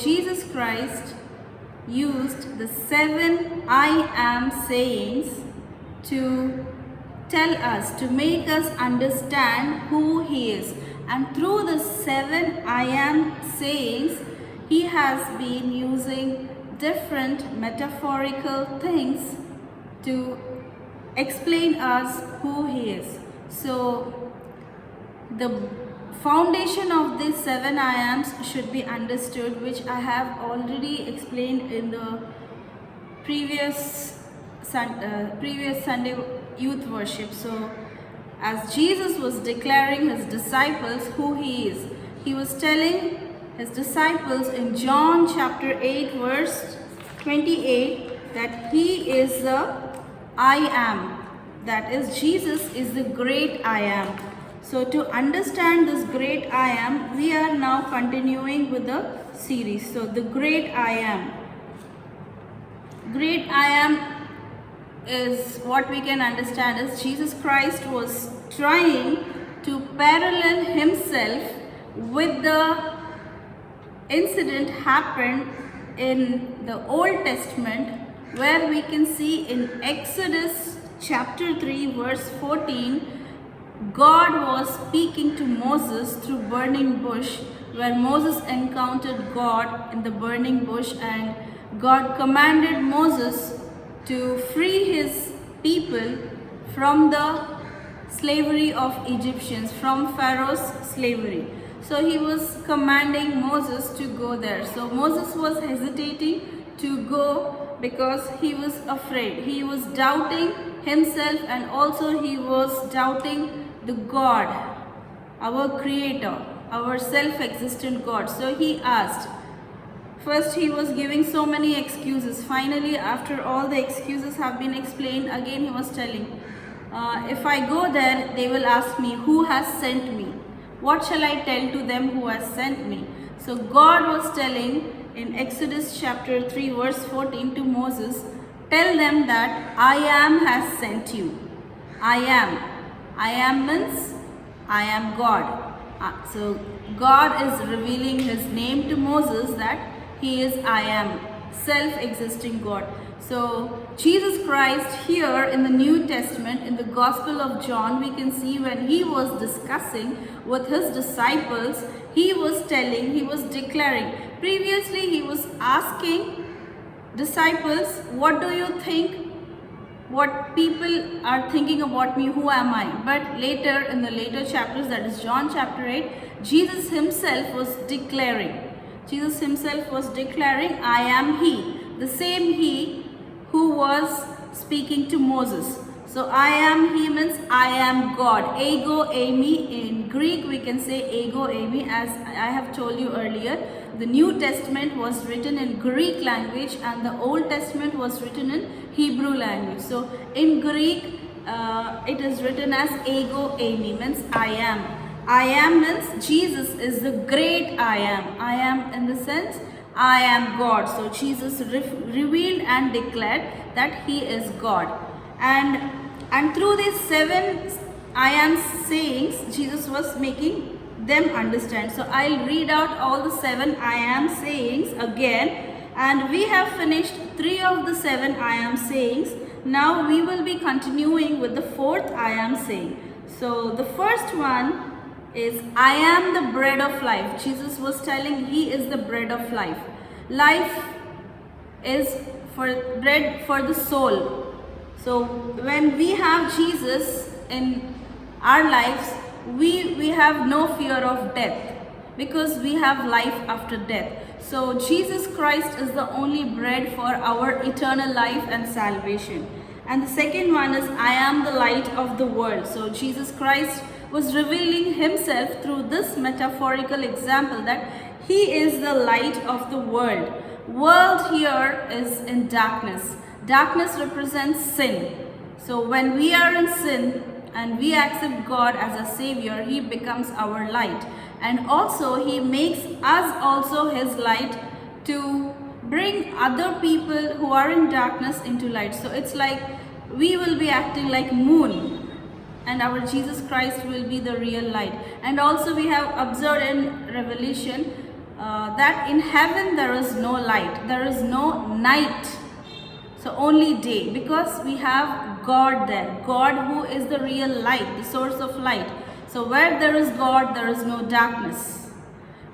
Jesus Christ used the 7 I am sayings to tell us, to make us understand who He is. And through the 7 I am sayings, He has been using different metaphorical things to explain us who He is. So the foundation of these 7 I ams should be understood, which I have already explained in the previous Sunday youth worship. So as Jesus was declaring His disciples who He is, He was telling His disciples in John chapter 8 verse 28 that He is the I am. That is, Jesus is the great I am. So to understand this great I am, we are now continuing with the series. So the great I am. Great I am is what we can understand is Jesus Christ was trying to parallel Himself with the incident happened in the Old Testament, where we can see in Exodus chapter 3 verse 14, God was speaking to Moses through burning bush, where Moses encountered God in the burning bush, and God commanded Moses to free his people from the slavery of Egyptians, from Pharaoh's slavery. So He was commanding Moses to go there. So Moses was hesitating to go because he was afraid. He was doubting himself, and also he was doubting the God, our Creator, our self-existent God. So he asked. First he was giving so many excuses. Finally, after all the excuses have been explained, again he was telling, if I go there, they will ask me, who has sent me? What shall I tell to them who has sent me? So God was telling in Exodus chapter 3 verse 14 to Moses, tell them that I am has sent you. I am. I am means I am God. So God is revealing His name to Moses, that He is I am, self-existing God. So Jesus Christ here in the New Testament, in the Gospel of John, we can see when He was discussing with His disciples, He was telling, He was declaring. Previously He was asking disciples, what do you think? What people are thinking about me, who am I? But later, in the later chapters, that is John chapter 8, Jesus Himself was declaring. Jesus Himself was declaring, I am He. The same He who was speaking to Moses. So I am He means I am God. Ego eimi. In Greek we can say ego eimi, as I have told you earlier. The New Testament was written in Greek language and the Old Testament was written in Hebrew language. So in Greek it is written as ego eimi, means I am. I am means Jesus is the great I am. I am in the sense I am God. So Jesus revealed and declared that He is God. And through these 7 I am sayings, Jesus was making them understand. So I'll read out all the 7 I am sayings again, and we have finished 3 of the 7 I am sayings. Now we will be continuing with the 4th I am saying. So the first one is I am the bread of life. Jesus was telling He is the bread of life. Life is for bread for the soul. So when we have Jesus in our lives, we have no fear of death, because we have life after death. So Jesus Christ is the only bread for our eternal life and salvation. And the second one is I am the light of the world. So Jesus Christ was revealing Himself through this metaphorical example that He is the light of the world. World here is in darkness. Darkness represents sin. So when we are in sin and we accept God as a Savior, He becomes our light. And also He makes us also His light to bring other people who are in darkness into light. So it's like we will be acting like moon, and our Jesus Christ will be the real light. And also we have observed in Revelation that in heaven there is no light, there is no night, so only day, because we have God there, God who is the real light, the source of light. So where there is God, there is no darkness.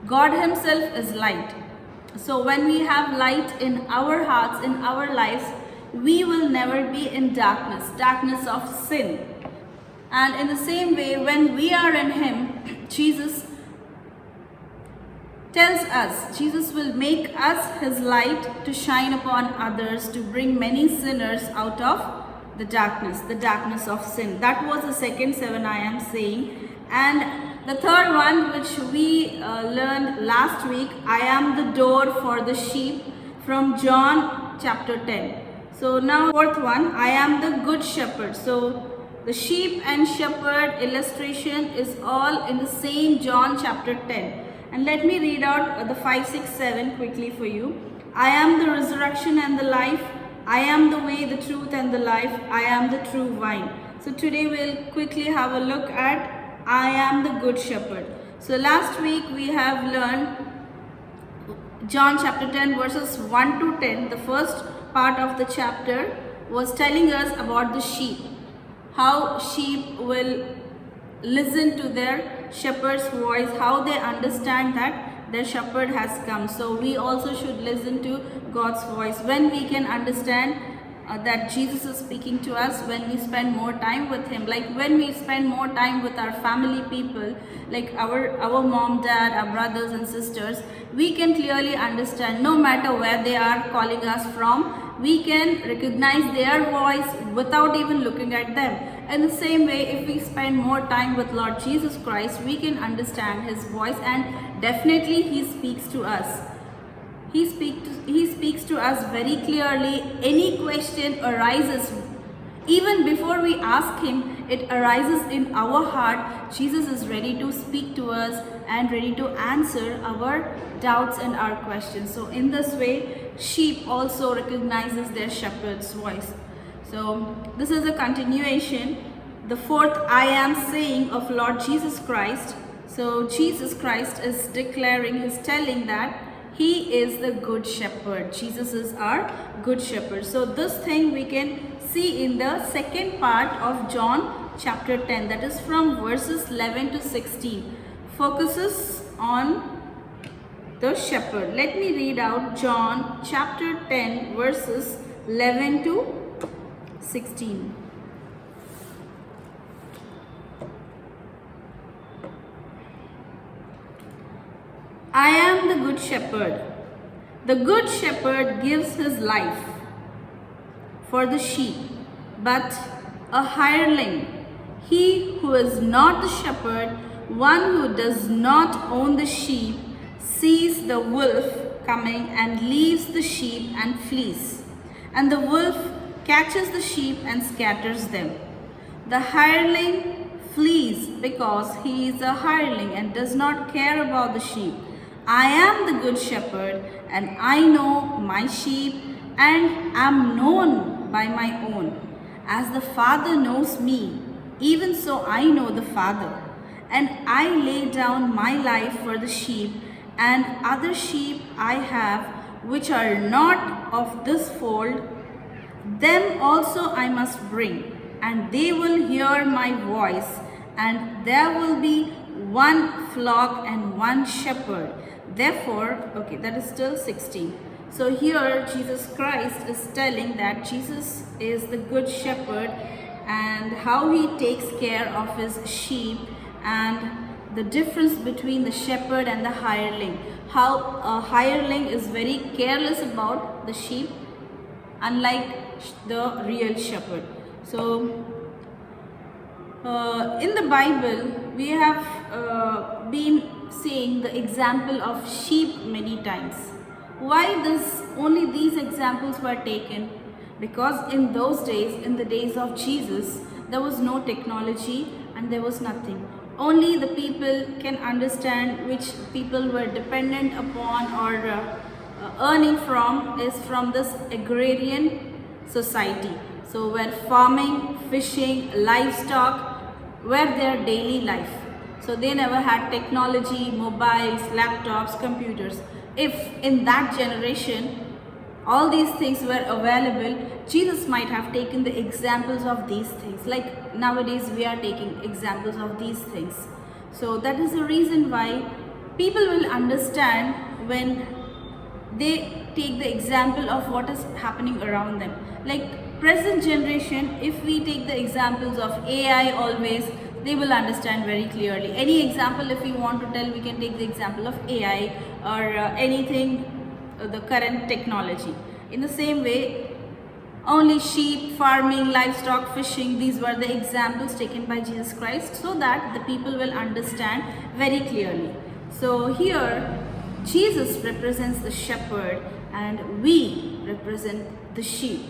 God himself is light. So when we have light in our hearts, in our lives, we will never be in darkness, darkness of sin. And in the same way, when we are in him, Jesus tells us, Jesus will make us his light to shine upon others, to bring many sinners out of the darkness of sin. That was the second 7 I am saying. And the third one, which we learned last week, I am the door for the sheep, from John chapter 10. So now fourth one, I am the good shepherd. So the sheep and shepherd illustration is all in the same John chapter 10. And let me read out the 5, 6, 7 quickly for you. I am the resurrection and the life. I am the way, the truth and the life. I am the true vine. So today we'll quickly have a look at I am the good shepherd. So last week we have learned John chapter 10 verses 1 to 10. The first part of the chapter was telling us about the sheep. How sheep will listen to their shepherd's voice, how they understand that their shepherd has come. So we also should listen to God's voice. When we can understand that Jesus is speaking to us, when we spend more time with him, like when we spend more time with our family people, like our mom, dad, our brothers and sisters, we can clearly understand, no matter where they are calling us from, we can recognize their voice without even looking at them. In the same way, if we spend more time with Lord Jesus Christ, we can understand his voice, and definitely he speaks to us. He speaks to us very clearly. Any question arises, even before we ask him, it arises in our heart. Jesus is ready to speak to us and ready to answer our doubts and our questions. So in this way, sheep also recognizes their shepherd's voice. So this is a continuation, the fourth I am saying of Lord Jesus Christ. So Jesus Christ is declaring, he's telling that he is the good shepherd. Jesus is our good shepherd. So this thing we can see in the second part of John chapter 10, that is from verses 11 to 16, focuses on the shepherd. Let me read out John chapter 10 verses 11 to 16. I am the good shepherd. The good shepherd gives his life for the sheep, but a hireling, he who is not the shepherd, one who does not own the sheep, sees the wolf coming and leaves the sheep and flees. And the wolf catches the sheep and scatters them. The hireling flees because he is a hireling and does not care about the sheep. I am the good shepherd, and I know my sheep and am known by my own. As the Father knows me, even so I know the Father. And I lay down my life for the sheep, and other sheep I have, which are not of this fold, them also I must bring, and they will hear my voice, and there will be one flock and one shepherd. Therefore, okay, that is still 16. So here Jesus Christ is telling that Jesus is the good shepherd and how he takes care of his sheep, and the difference between the shepherd and the hireling. How a hireling is very careless about the sheep, unlike the real shepherd. So in the Bible, we have been seeing the example of sheep many times. Why only these examples were taken? Because in those days, in the days of Jesus, there was no technology and there was nothing. Only the people can understand, which people were dependent upon or earning from, is from this agrarian society. So where farming, fishing, livestock were their daily life. So they never had technology, mobiles, laptops, computers. If in that generation all these things were available, Jesus might have taken the examples of these things. Like nowadays we are taking examples of these things. So that is the reason why people will understand when they take the example of what is happening around them. Like present generation, if we take the examples of AI always, they will understand very clearly. Any example if we want to tell, we can take the example of AI or anything, the current technology. In the same way, only sheep, farming, livestock, fishing, these were the examples taken by Jesus Christ so that the people will understand very clearly. So here, Jesus represents the shepherd and we represent the sheep.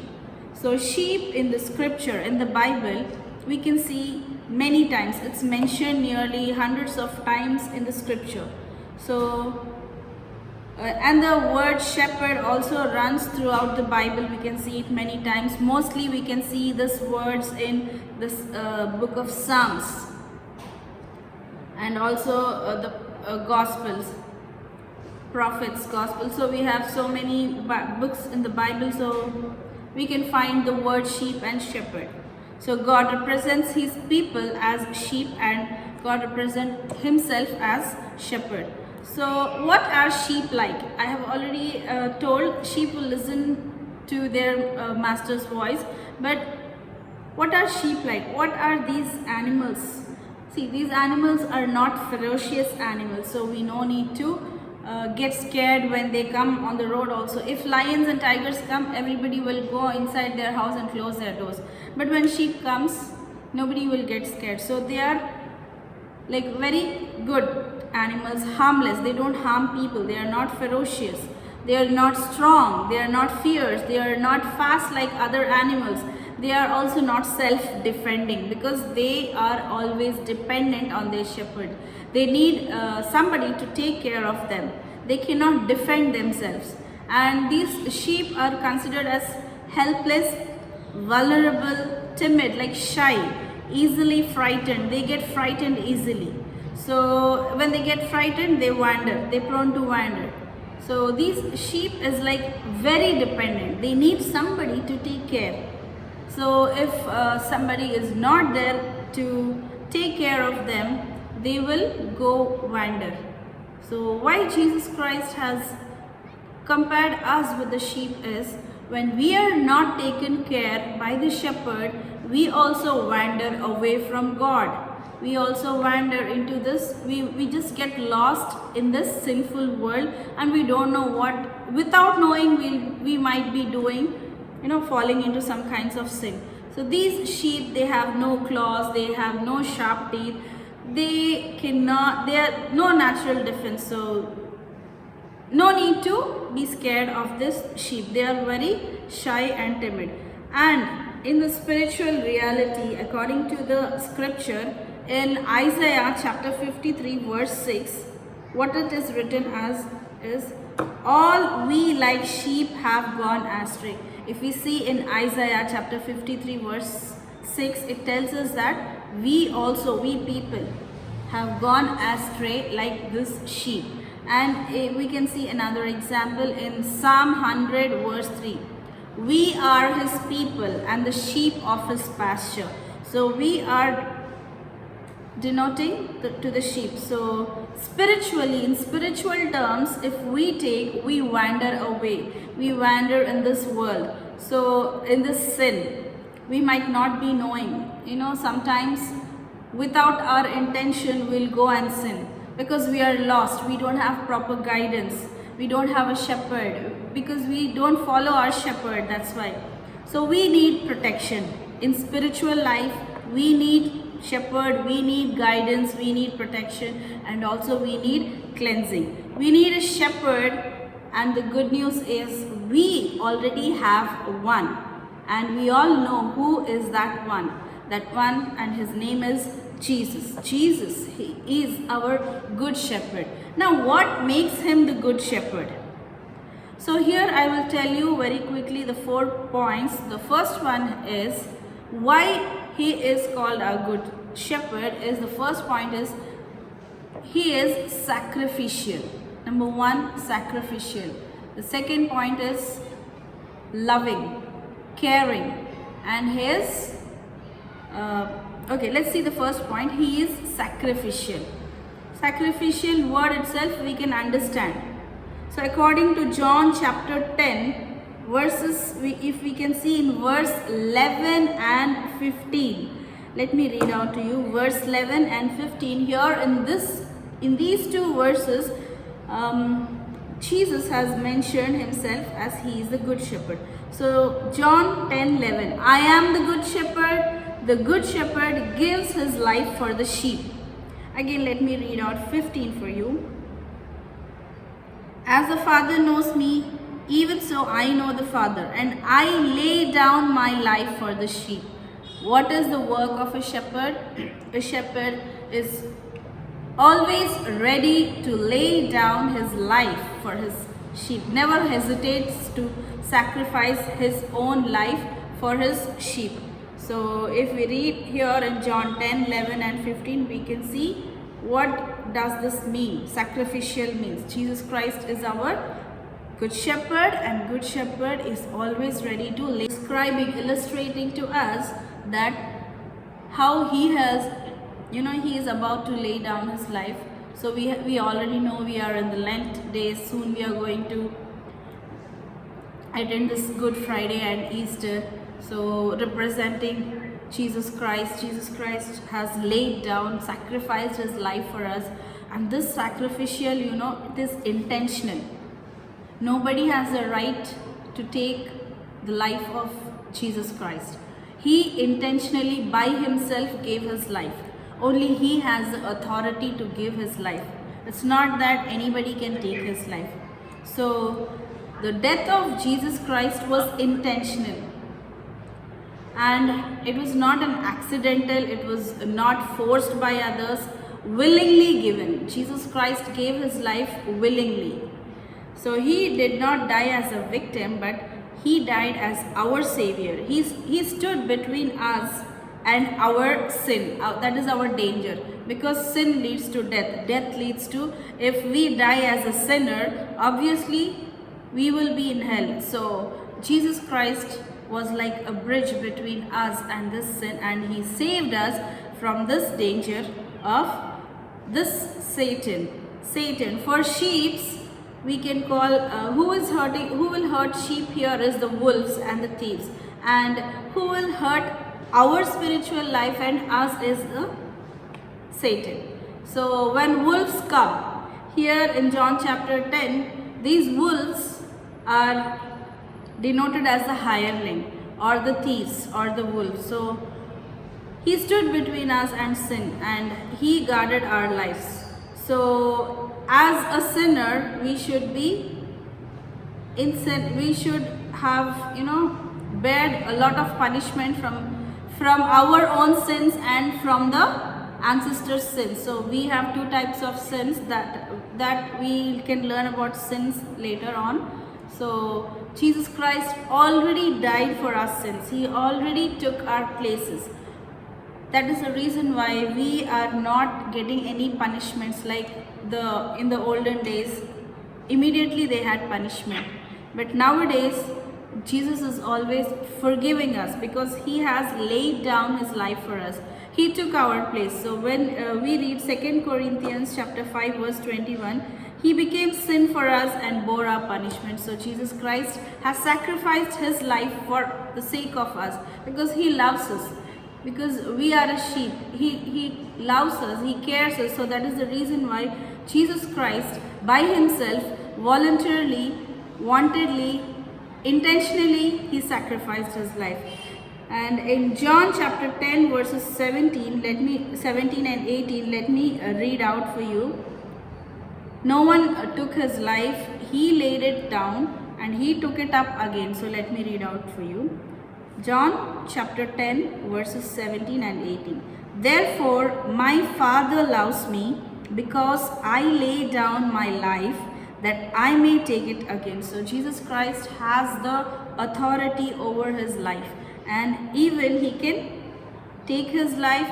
So sheep in the scripture, in the Bible, we can see many times. It's mentioned nearly hundreds of times in the scripture. So and the word shepherd also runs throughout the Bible. We can see it many times. Mostly we can see this words in this book of Psalms and also the Gospels, prophets, Gospels. So we have so many books in the Bible, so we can find the word sheep and shepherd. So God represents his people as sheep and God represents himself as shepherd. So what are sheep like? I have already told sheep will listen to their master's voice, but what are sheep like? What are these animals? See, these animals are not ferocious animals, so we no need to get scared when they come on the road also. If lions and tigers come, everybody will go inside their house and close their doors. But when sheep comes, nobody will get scared. So they are like very good animals, harmless. They don't harm people. They are not ferocious. They are not strong. They are not fierce. They are not fast like other animals. They are also not self-defending because they are always dependent on their shepherd. They need somebody to take care of them. They cannot defend themselves. And these sheep are considered as helpless, vulnerable, timid, like shy, easily frightened. They get frightened easily. So when they get frightened, they wander. They're prone to wander. So these sheep is like very dependent. They need somebody to take care. So if somebody is not there to take care of them, they will go wander. So why Jesus Christ has compared us with the sheep is when we are not taken care by the shepherd, we also wander away from God. We also wander into this, we just get lost in this sinful world and we don't know what, without knowing we might be doing, falling into some kinds of sin. So these sheep, they have no claws, they have no sharp teeth, they are no natural defense. So no need to be scared of this sheep. They are very shy and timid. And in the spiritual reality, according to the scripture, in Isaiah chapter 53 verse 6, what it is written as is, all we like sheep have gone astray. If we see in Isaiah chapter 53 verse 6, it tells us that we people have gone astray like this sheep. And we can see another example in Psalm 100 verse 3. We are his people and the sheep of his pasture. So we are denoting to the sheep. So spiritually, in spiritual terms, if we wander away. We wander in this world. So in this sin, we might not be knowing. Sometimes without our intention, we'll go and sin because we are lost. We don't have proper guidance. We don't have a shepherd because we don't follow our shepherd. That's why. So we need protection. In spiritual life, we need shepherd, we need guidance, we need protection, and also we need cleansing. We need a shepherd, and the good news is we already have one, and we all know who is that one. That one, and his name is Jesus. Jesus, he is our good shepherd. Now what makes him the good shepherd? So here I will tell you very quickly the 4 points. The first one is why he is called a good shepherd. Is the first point is he is sacrificial. Number one, sacrificial. The second point is loving, caring, and he is okay, let's see the first point. He is sacrificial. Sacrificial word itself we can understand. So according to John chapter 10 verses, if we can see in verse 11 and 15, let me read out to you verse 11 and 15. Here in these two verses, Jesus has mentioned himself as he is the good shepherd. So John 10:11, I am the good shepherd. The good shepherd gives his life for the sheep. Again, let me read out 15 for you. As the Father knows me, even so I know the Father, and I lay down my life for the sheep. What is the work of a shepherd? A shepherd is always ready to lay down his life for his sheep, never hesitates to sacrifice his own life for his sheep. So if we read here in John 10:11 and 15, we can see what does this mean. Sacrificial means Jesus Christ is our good shepherd, and good shepherd is always ready to lay, describing, illustrating to us that how he has, he is about to lay down his life. So we already know we are in the Lent days. Soon we are going to attend this Good Friday and Easter. So representing Jesus Christ has laid down, sacrificed his life for us. And this sacrificial, it is intentional. Nobody has the right to take the life of Jesus Christ. He intentionally by himself gave his life. Only he has the authority to give his life. It's not that anybody can take his life. So the death of Jesus Christ was intentional. And it was not an accidental, it was not forced by others, willingly given. Jesus Christ gave his life willingly. So he did not die as a victim, but he died as our savior. He stood between us and our sin. That is our danger, because sin leads to death. Death leads to, if we die as a sinner, obviously we will be in hell. So Jesus Christ was like a bridge between us and this sin, and he saved us from this danger of this Satan. For sheep, we can call who will hurt sheep here is the wolves and the thieves, and who will hurt our spiritual life and us is the Satan. So when wolves come, here in John chapter 10, these wolves are denoted as the hireling or the thieves or the wolves. So he stood between us and sin, and he guarded our lives. So as a sinner, we should be in sin. We should have, bear a lot of punishment from our own sins and from the ancestors' sins. So we have two types of sins that we can learn about sins later on. So Jesus Christ already died for our sins. He already took our places. That is the reason why we are not getting any punishments like in the olden days. Immediately they had punishment. But nowadays, Jesus is always forgiving us because he has laid down his life for us. He took our place. So when we read 2 Corinthians chapter 5 verse 21, he became sin for us and bore our punishment. So Jesus Christ has sacrificed his life for the sake of us because he loves us. Because we are a sheep. He loves us. He cares us. So that is the reason why Jesus Christ by himself voluntarily, wantedly, intentionally, he sacrificed his life. And in John chapter 10 verses 17 and 18, let me read out for you. No one took his life, he laid it down and he took it up again. So let me read out for you. John chapter 10 verses 17 and 18. Therefore my Father loves me because I lay down my life that I may take it again. So Jesus Christ has the authority over his life, and even he can take his life,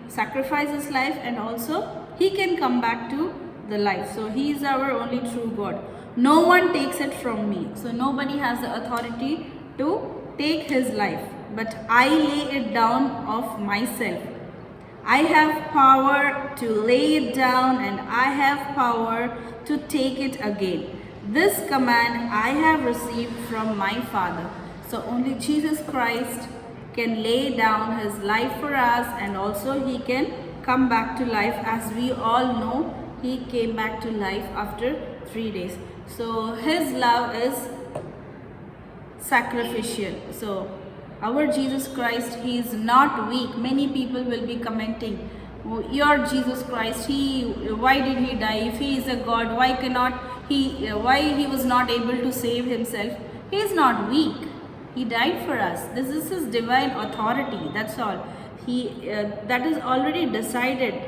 sacrifice his life and also he can come back to the life. So he is our only true God. No one takes it from me. So nobody has the authority to take his life, but I lay it down of myself. I have power to lay it down, and I have power to take it again. This command I have received from my Father. So only Jesus Christ can lay down his life for us, and also he can come back to life. As we all know, he came back to life after 3 days. So his love is sacrificial. So our Jesus Christ, he is not weak. Many people will be commenting, oh, your Jesus Christ, why did he die? If he is a God, why he was not able to save himself? He is not weak. He died for us. This is his divine authority. That's all. That is already decided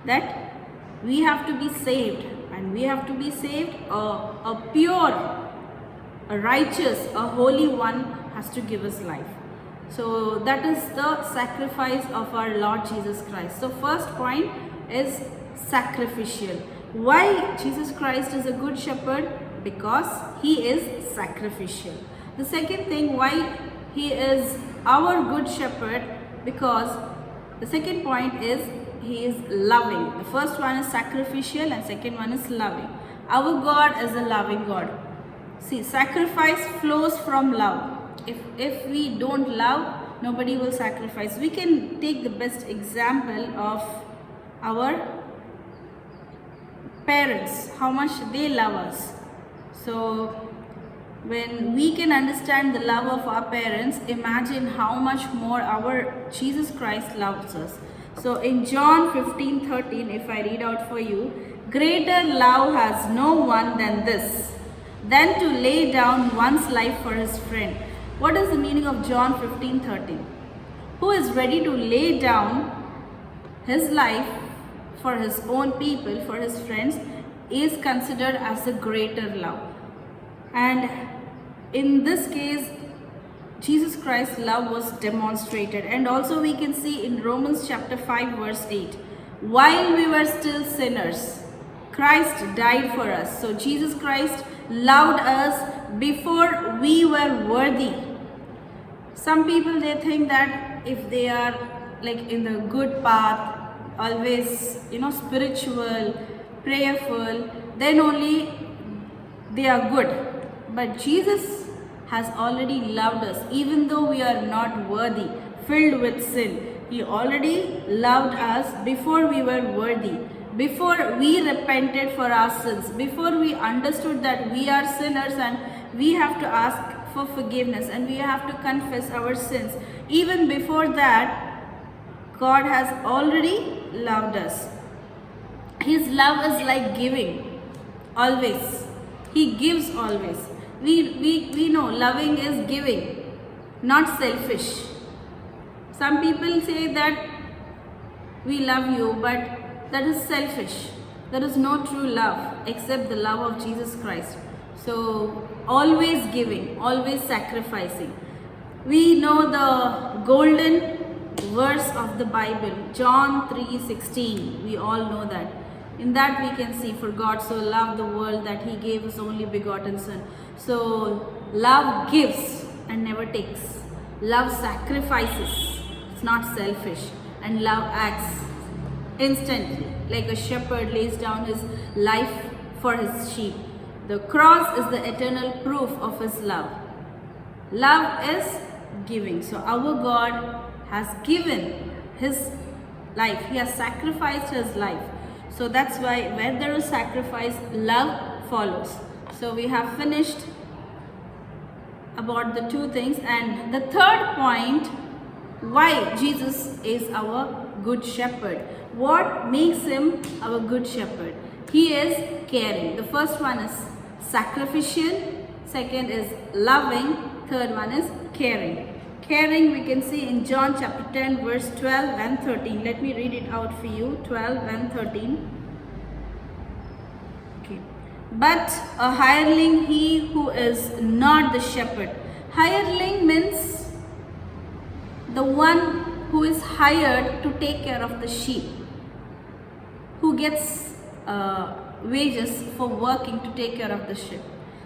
that we have to be saved, and we have to be saved. A pure, a righteous, a holy one has to give us life. So that is the sacrifice of our Lord Jesus Christ. So first point is sacrificial. Why Jesus Christ is a good shepherd? Because he is sacrificial. The second thing, why he is our good shepherd? Because the second point is he is loving. The first one is sacrificial and second one is loving. Our God is a loving God. See, sacrifice flows from love. If we don't love, nobody will sacrifice. We can take the best example of our parents, how much they love us. So when we can understand the love of our parents, imagine how much more our Jesus Christ loves us. So in John 15:13, if I read out for you, greater love has no one than this, than to lay down one's life for his friend. What is the meaning of John 15:13? Who is ready to lay down his life for his own people, for his friends, is considered as a greater love. And in this case, Jesus Christ's love was demonstrated. And also we can see in Romans chapter 5 verse 8, while we were still sinners, Christ died for us. So Jesus Christ loved us before we were worthy. Some people, they think that if they are like in the good path, always spiritual, prayerful, then only they are good. But Jesus has already loved us, even though we are not worthy, filled with sin. He already loved us before we were worthy, before we repented for our sins, before we understood that we are sinners and we have to ask for forgiveness and we have to confess our sins. Even before that, God has already loved us. His love is like giving, always. He gives always. We know loving is giving, not selfish. Some people say that we love you, but that is selfish. There is no true love except the love of Jesus Christ. So always giving, always sacrificing. We know the golden verse of the Bible, John 3:16. We all know that. In that we can see, for God so loved the world that he gave his only begotten son. So love gives and never takes. Love sacrifices. It's not selfish. And love acts instantly, like a shepherd lays down his life for his sheep. The cross is the eternal proof of his love. Love is giving. So our God has given his life. He has sacrificed his life. So that's why where there is sacrifice, love follows. So we have finished about the two things. And the third point, why Jesus is our good shepherd. What makes him our good shepherd? He is caring. The first one is sacrificial, second is loving, third one is caring. Caring we can see in John chapter 10 verse 12 and 13. Let me read it out for you, 12 and 13. Okay. But a hireling he who is not the shepherd. Hireling means the one who is hired to take care of the sheep. who gets wages for working to take care of the sheep.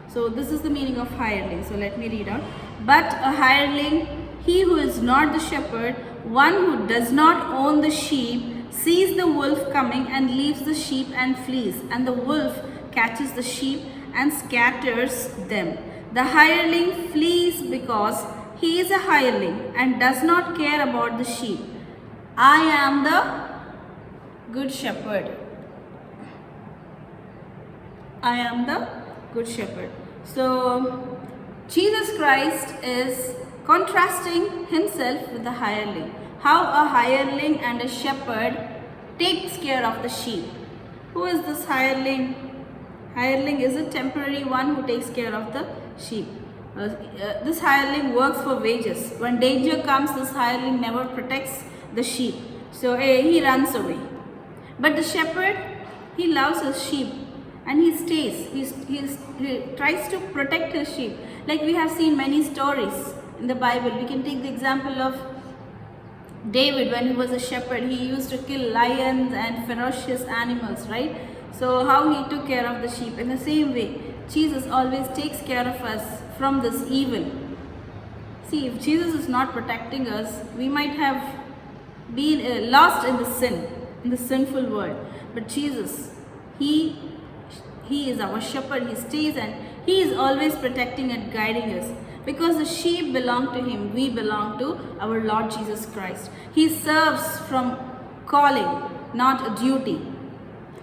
So this is the meaning of hireling. So let me read out. But a hireling, he who is not the shepherd, one who does not own the sheep, sees the wolf coming and leaves the sheep and flees, and the wolf catches the sheep and scatters them. The hireling flees because he is a hireling and does not care about the sheep. I am the good shepherd. I am the good shepherd. So Jesus Christ is contrasting himself with the hireling. How a hireling and a shepherd takes care of the sheep. Who is this hireling? Hireling is a temporary one who takes care of the sheep. This hireling works for wages. When danger comes, this hireling never protects the sheep. So he runs away. But the shepherd, he loves his sheep and he stays. He tries to protect his sheep. Like we have seen many stories in the Bible. We can take the example of David when he was a shepherd. He used to kill lions and ferocious animals, right? So how he took care of the sheep. In the same way, Jesus always takes care of us from this evil. See, if Jesus is not protecting us, we might have been lost in the sin, in the sinful world. But Jesus, He is our shepherd. He stays and He is always protecting and guiding us. Because the sheep belong to Him, we belong to our Lord Jesus Christ. He serves from calling, not a duty.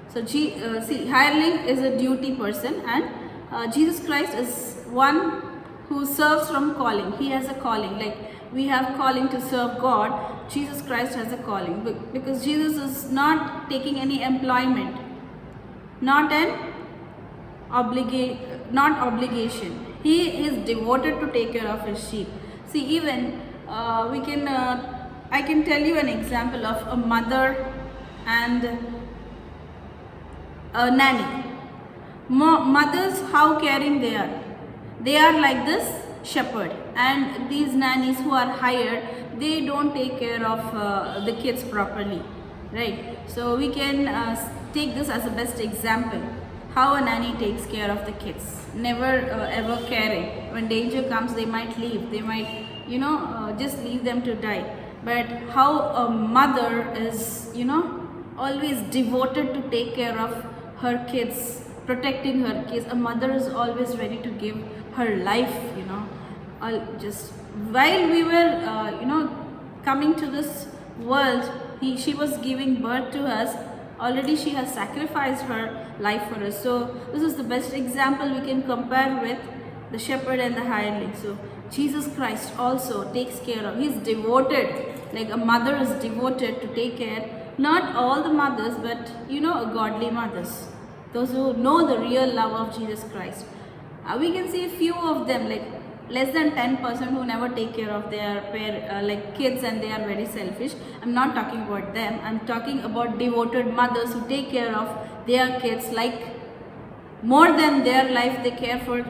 So see, hireling is a duty person, and Jesus Christ is one who serves from calling. He has a calling. Like we have calling to serve God, Jesus Christ has a calling. Because Jesus is not taking any employment, not obligation. He is devoted to take care of his sheep. See, even I can tell you an example of a mother and a nanny. Mothers, how caring they are. They are like this shepherd, and these nannies who are hired, they don't take care of the kids properly, right? So we can take this as a best example. How a nanny takes care of the kids, never ever caring. When danger comes, they might leave. They might, just leave them to die. But how a mother is, always devoted to take care of her kids, protecting her kids. A mother is always ready to give her life, just while we were, coming to this world, she was giving birth to us. Already she has sacrificed her life for us. So this is the best example we can compare with the shepherd and the hireling. So Jesus Christ also takes care of, He's devoted, like a mother is devoted to take care, not all the mothers, but godly mothers, those who know the real love of Jesus Christ. We can see a few of them, like less than 10% who never take care of their kids, and they are very selfish. I'm not talking about them. I'm talking about devoted mothers who take care of their kids, like more than their life, they care for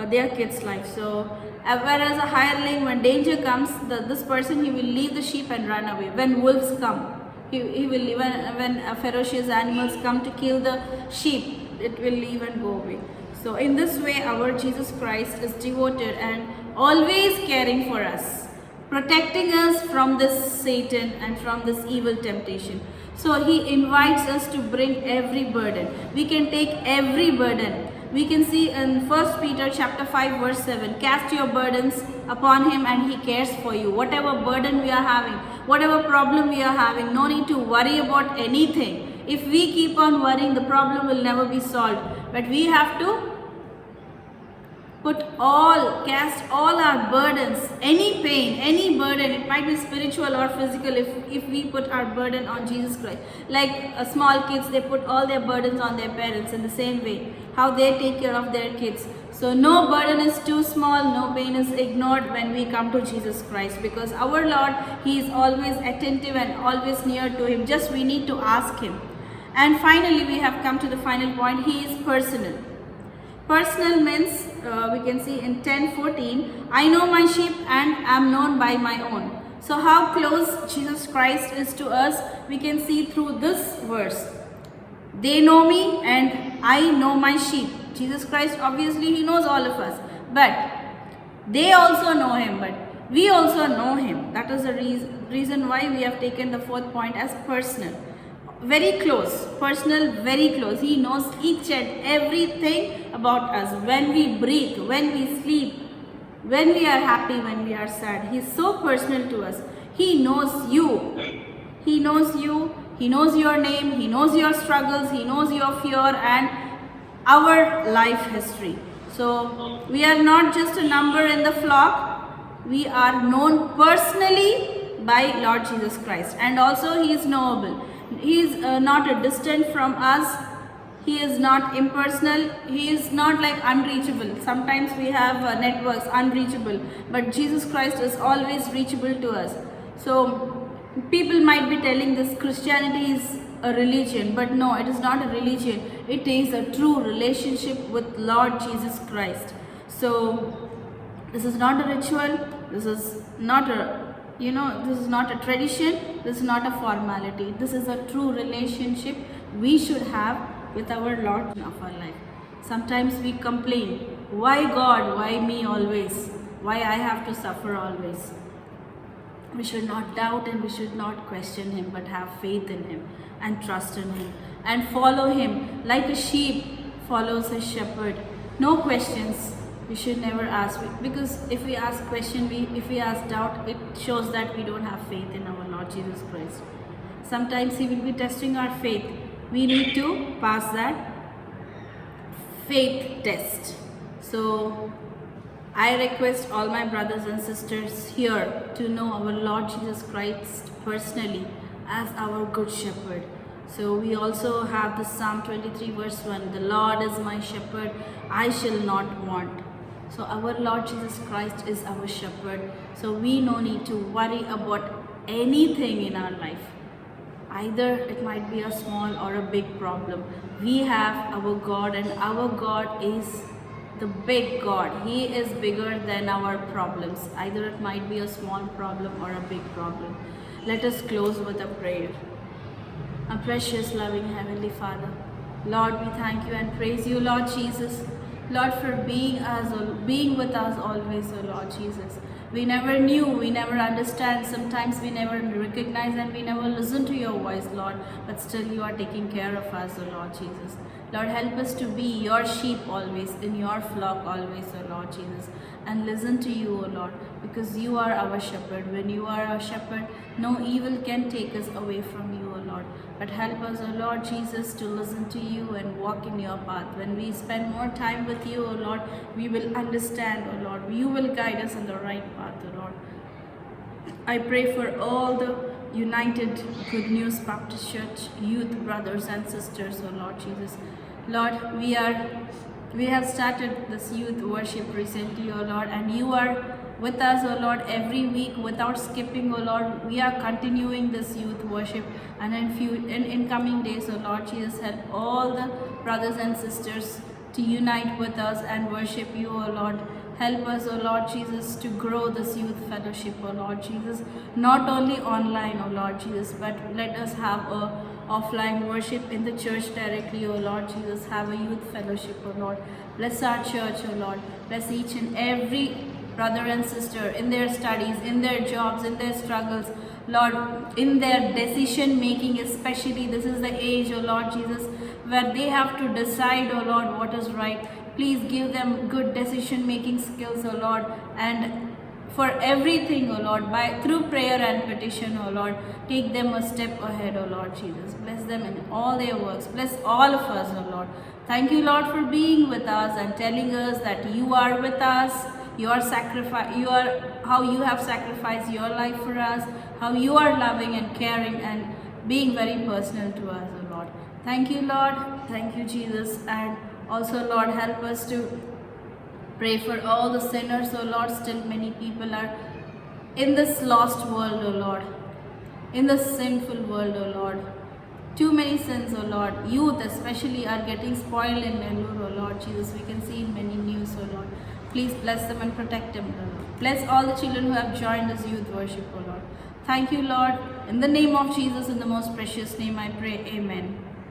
their kids' life. So whereas a hireling, when danger comes, this person, he will leave the sheep and run away. When wolves come, he will leave. When ferocious animals come to kill the sheep, it will leave and go away. So in this way, our Jesus Christ is devoted and always caring for us, protecting us from this Satan and from this evil temptation. So He invites us to bring every burden. We can take every burden. We can see in 1 Peter chapter 5 verse 7, cast your burdens upon Him and He cares for you. Whatever burden we are having, whatever problem we are having, no need to worry about anything. If we keep on worrying, the problem will never be solved. But we have to cast all our burdens, any pain, any burden, it might be spiritual or physical, if we put our burden on Jesus Christ. Like small kids, they put all their burdens on their parents. In the same way, how they take care of their kids. So no burden is too small, no pain is ignored when we come to Jesus Christ, because our Lord, He is always attentive and always near to Him. Just we need to ask Him. And finally, we have come to the final point. He is personal. Personal means, we can see in 10:14, I know my sheep and am known by my own. So how close Jesus Christ is to us, we can see through this verse. They know me and I know my sheep. Jesus Christ, obviously, He knows all of us. But they also know Him, but we also know Him. That is the reason why we have taken the fourth point as personal. Very close, personal, very close. He knows each and everything about us. When we breathe, when we sleep, when we are happy, when we are sad. He's so personal to us. He knows you. He knows you. He knows your name. He knows your struggles. He knows your fear and our life history. So we are not just a number in the flock. We are known personally by Lord Jesus Christ. And also He is knowable. He is not a distant from us. He is not impersonal. He is not like unreachable. Sometimes we have networks unreachable, but Jesus Christ is always reachable to us. So people might be telling this Christianity is a religion, but no, it is not a religion. It is a true relationship with Lord Jesus Christ. So this is not a ritual. This is not a this is not a tradition, this is not a formality. This is a true relationship we should have with our Lord of our life. Sometimes we complain, why God, why me always? Why I have to suffer always? We should not doubt and we should not question Him, but have faith in Him and trust in Him and follow Him like a sheep follows a shepherd. No questions. We should never ask, because if we ask question, if we ask doubt, it shows that we don't have faith in our Lord Jesus Christ. Sometimes He will be testing our faith. We need to pass that faith test. So I request all my brothers and sisters here to know our Lord Jesus Christ personally as our good shepherd. So we also have the Psalm 23 verse 1, the Lord is my shepherd, I shall not want. So our Lord Jesus Christ is our shepherd. So we no need to worry about anything in our life. Either it might be a small or a big problem. We have our God, and our God is the big God. He is bigger than our problems. Either it might be a small problem or a big problem. Let us close with a prayer. Our precious, loving Heavenly Father, Lord, we thank You and praise You, Lord Jesus. Lord, for being with us always, oh Lord Jesus. We never knew, we never understand, sometimes we never recognize and we never listen to Your voice, Lord, but still You are taking care of us, oh Lord Jesus. Lord, help us to be Your sheep always, in Your flock always, oh Lord Jesus, and listen to You, oh Lord, because You are our shepherd. When You are our shepherd, no evil can take us away from You, oh Lord. But help us, O Lord Jesus, to listen to You and walk in Your path. When we spend more time with You, O Lord, we will understand, O Lord. You will guide us in the right path, O Lord. I pray for all the United Good News Baptist Church youth brothers and sisters, O Lord Jesus. Lord, we have started this youth worship recently, O Lord, and You are with us, O Lord, every week without skipping, O Lord. We are continuing this youth worship, and in coming days, O Lord Jesus, help all the brothers and sisters to unite with us and worship You, O Lord. Help us, O Lord Jesus, to grow this youth fellowship, O Lord Jesus, not only online, O Lord Jesus, but let us have a offline worship in the church directly, O Lord Jesus. Have a youth fellowship, O Lord. Bless our church, O Lord. Bless each and every brother and sister in their studies, in their jobs, in their struggles, Lord, in their decision making especially. This is the age, O Lord Jesus, where they have to decide, O Lord, what is right. Please give them good decision making skills, O Lord, and for everything, O Lord, through prayer and petition, O Lord, take them a step ahead, O Lord Jesus. Bless them in all their works. Bless all of us, O Lord. Thank You, Lord, for being with us and telling us that You are with us. How You have sacrificed Your life for us, how You are loving and caring and being very personal to us, O Lord. Thank You, Lord. Thank You, Jesus. And also, Lord, help us to pray for all the sinners, O Lord. Still many people are in this lost world, O Lord, in this sinful world, O Lord. Too many sins, O Lord. Youth especially are getting spoiled in Nellore, O Lord Jesus. We can see in many news, O Lord. Please bless them and protect them, O Lord. Bless all the children who have joined this youth worship, O Lord. Thank You, Lord. In the name of Jesus, in the most precious name I pray. Amen.